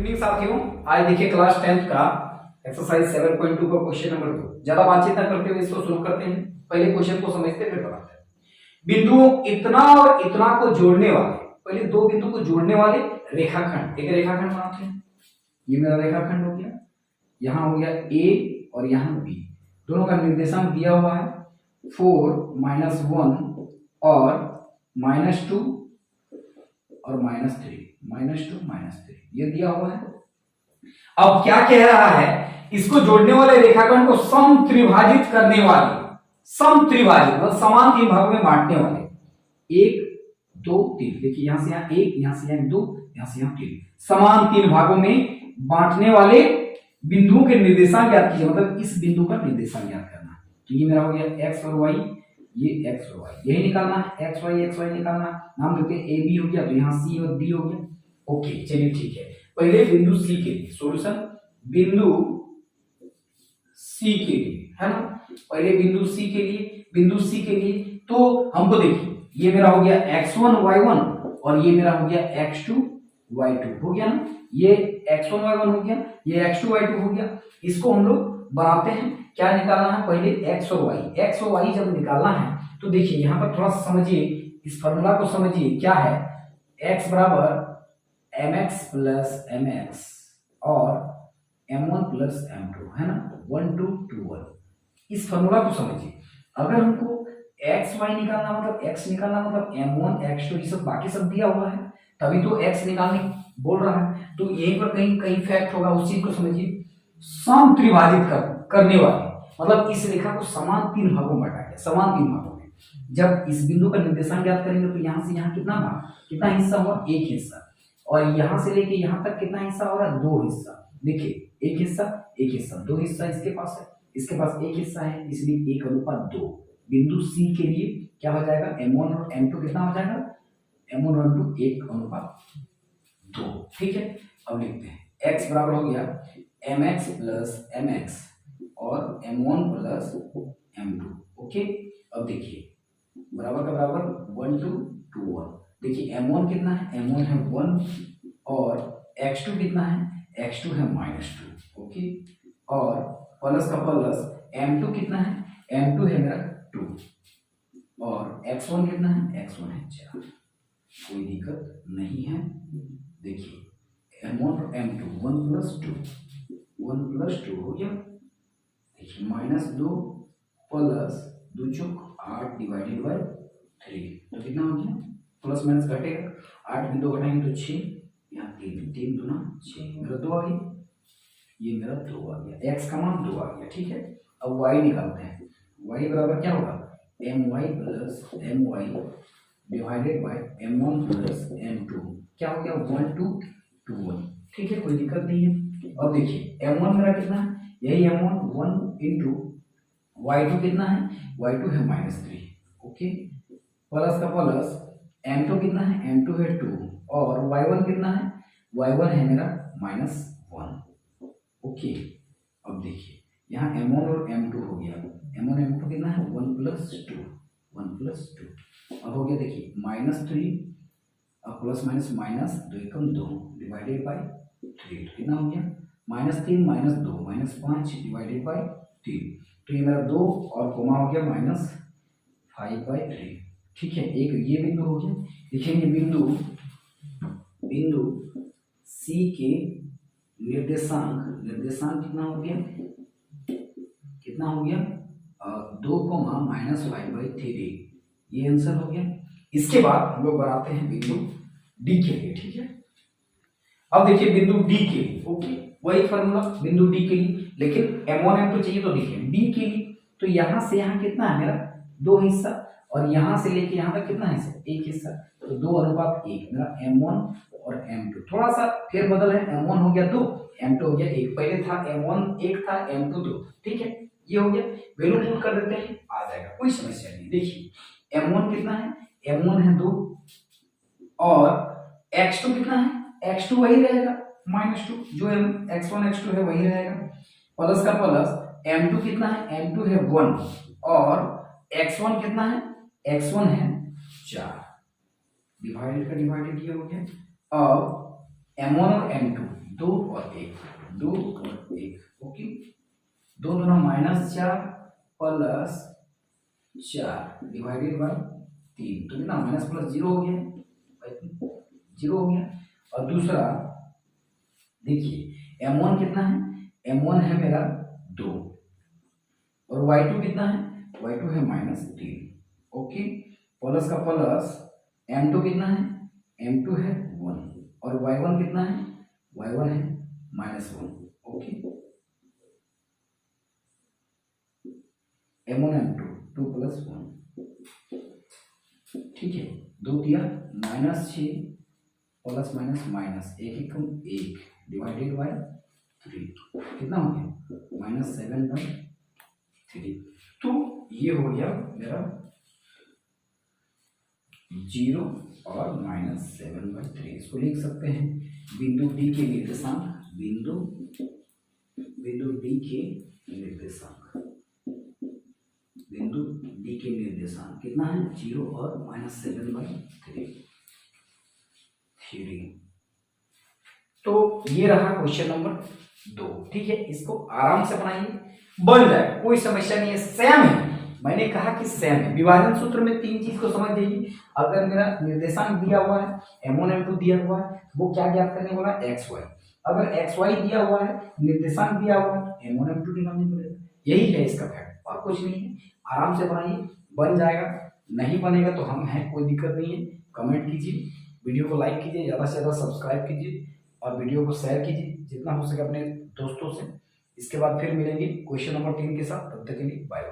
Evening साथियों, आज देखिए क्लास 10th का एक्सरसाइज 7.2 का क्वेश्चन नंबर 2। ज्यादा बातचीत ना करते हुए इसको शुरू करते हैं। पहले क्वेश्चन को समझते फिर बनाते हैं। बिंदु इतना और इतना को जोड़ने वाले, पहले दो बिंदु को जोड़ने वाले रेखाखंड, एक रेखाखंड बनाते हैं। ये मेरा रेखाखंड हो गया, यहाँ हो गया ए और यहाँ बी, दोनों का निर्देशांक दिया हुआ है 4, -1 और -2 और -3, -2 -3 ये दिया हुआ है। अब क्या कह रहा है, इसको जोड़ने वाले रेखाखंड को सम त्रिभाजित करने वाले, सम त्रिभाजित मतलब समान 3 भागों में बांटने वाले 1 2 3, देखिए यहां से यहाँ 1, यहां से यहाँ 2, यहां से यहाँ 3, समान 3 भागों में बांटने वाले बिंदुओं के निर्देशांक ज्ञात कीजिए। मतलब इस बिंदु का निर्देशांक ज्ञात करना। तो ये मेरा हो गया x और y, ये x और y यही निकालना है, x y निकालना। नाम देते हैं a b हो गया, तो यहाँ c और d हो गया। ओके चलिए ठीक है। पहले बिंदु c के लिए सॉल्यूशन, बिंदु c के लिए है ना, पहले बिंदु c के लिए, बिंदु c के लिए तो हमको देखिए ये मेरा हो गया x1 y1 और ये मेरा हो गया x2 y2 हो गया ना, ये x1 y1 हो गया, ये x2 y2 हो गया। इसको हम लोग बनाते हैं, क्या निकालना है पहले x और y जब निकालना है तो देखिए यहाँ पर थोड़ा सा समझिए, इस फॉर्मूला को समझिए। क्या है, x बराबर mx प्लस mx और m1 प्लस m2 है ना, 1 2 2 1। इस फॉर्मूला को समझिए। अगर हमको x y निकालना मतलब x निकालना मतलब m1 x2 ये सब बाकी सब दिया हुआ है, तभी तो x निकालने बोल रहा है। तो यहीं पर कहीं फैक्ट होगा, उस चीज को समझिए। सम त्रिभाजित करने वाले मतलब इस रेखा को समान 3 भागों में बांटा गया, समान 3 भागों में। जब इस बिंदु का निर्देशांक ज्ञात करेंगे तो यहाँ से यहाँ कितना भाग, कितना हिस्सा हुआ, एक हिस्सा, और यहाँ से लेके यहाँ तक कितना हिस्सा हो रहा है, 2 हिस्सा। देखिए एक हिस्सा 2 हिस्सा इसके पास है, इसके पास एक हिस्सा है, इसलिए 1:2। बिंदु C के लिए क्या हो जाएगा, m1 और m2 कितना हो जाएगा, m1 और m2 1:2। ठीक है, अब लिखते हैं x बराबर हो गया mx प्लस mx और m1 प्लस m2। ओके, अब देखिए बराबर का बराबर 1 2 2 1। देखिए m1 कितना है, m1 है 1 और x2 कितना है, x2 है -2। ओके, और प्लस का प्लस m2 कितना है, m2 है मेरा 2 और x1 कितना है, x1 है 4। कोई दिक्कत नहीं है। देखिए m1 और m2 1 प्लस 2 हो गया। देखिए -2 प्लस 2 चौक 8 डिवाइडेड बाय 3, तो कितना हो गया, प्लस माइनस घटेगा, 8 में 2 घटाएंगे तो 6, यहाँ 3 दूना 6, मेरा 2 आ गया, ये मेरा 2 आ गया, x का मान 2 आ गया। ठीक है, अब y निकालते हैं। y बराबर क्या होगा, my plus my divided by m1 plus m2, क्या हो गया 1 2 2 1। ठीक है, कोई दिक्कत नहीं है। अब देखिए m1 मेरा कितना है, यही m1 1 इंटू y2 कितना है, y2 है -3। ओके, प्लस का प्लस m2 कितना है, m2 है 2 और y1 कितना है, y1 है मेरा -1। ओके, अब देखिए यहाँ m1 और m2 हो गया, m1 m2 कितना है 1 प्लस 2। अब हो गया देखिए -3 अब plus minus minus 2 Ekam 2 divided by 3, तो कितना हो गया -3 -2 -5 डिवाइडेड बाय 3, तो ये मेरा 2 और कोमा हो गया -5/3। ठीक है, एक ये बिंदु हो गया। लिखेंगे बिंदु C के निर्देशांक कितना हो गया, 2, -5/3, ये आंसर हो गया। इसके बाद हम लोग बनाते हैं बिंदु D के लिए। ठीक है, अब देखिए बिंदु D के लिए, ओके वही फॉर्मूला बिंदु D के लिए, लेकिन m1 m2 चाहिए। तो देखिए D के लिए तो यहाँ से यहाँ कितना है मेरा 2 हिस्सा और यहाँ से लेके यहाँ तक कितना हिस्सा, 1 हिस्सा, तो 2:1 मेरा m1 और m2। थोड़ा सा फिर बदल है, m1 हो गया 2, m2 हो गया 1, पहले था m1 1 था m2 2। ठीक है, ये हो गया, वैल्यू पुट कर देते हैं, आ जाएगा, कोई समस्या नहीं। देखिए m1 कितना है, m1 है 2 और x2 कितना है, x2 वही रहेगा -2, जो x1 x2 है वही रहेगा, प्लस का प्लस m2 कितना है, m2 है 1 और x1 कितना है, x1 है 4, डिवाइडेड का डिवाइडेड ये हो गया। अब m1 और m2 2 और 1, 2 और 1, ओके। 2 दूना -4 प्लस 4 डिवाइडेड बाय 3, तो कितना माइनस प्लस 0 हो गया, 0 हो गया। और दूसरा देखिए m1 कितना है, m1 है मेरा 2 और y2 कितना है, y2 है -3, ओके। प्लस का प्लस m2 कितना है, m2 है 1 और y1 कितना है, y1 है -1, ओके। m1 m2 2 + 1, ठीक है। 2 दिया -6 plus minus minus 1 divided by 3, कितना हो गया -7/3। तो ये हो गया मेरा 0 और -7/3। इसको लिख सकते हैं बिंदु डी के निर्देशांक, बिंदु डी के निर्देशांक, बिंदु डी के निर्देशांक कितना है, 0 और -7/3। तो ये रहा क्वेश्चन नंबर 2, ठीक है। इसको आराम से बनाइए, बन जाए, कोई समस्या नहीं है, सेम है। मैंने कहा कि सेम है। विभाजन सूत्र में 3 चीज को समझ जाइए। अगर मेरा निर्देशांक दिया हुआ है, m1 m2 दिया हुआ है, वो क्या ज्ञात करने वाला, xy। अगर xy दिया हुआ है, निर्देशांक दिया हुआ है, m1 m2 निकालने पड़ेगा। यही है इसका फैक्ट, और कुछ नहीं है। आराम से बनाइए, बन जाएगा। नहीं बनेगा तो हम हैं, कोई दिक्कत नहीं है। कमेंट कीजिए, वीडियो को लाइक कीजिए, ज़्यादा से ज़्यादा सब्सक्राइब कीजिए और वीडियो को शेयर कीजिए जितना हो सके अपने दोस्तों से। इसके बाद फिर मिलेंगे क्वेश्चन नंबर 3 के साथ। तब तक के लिए बाय बाय।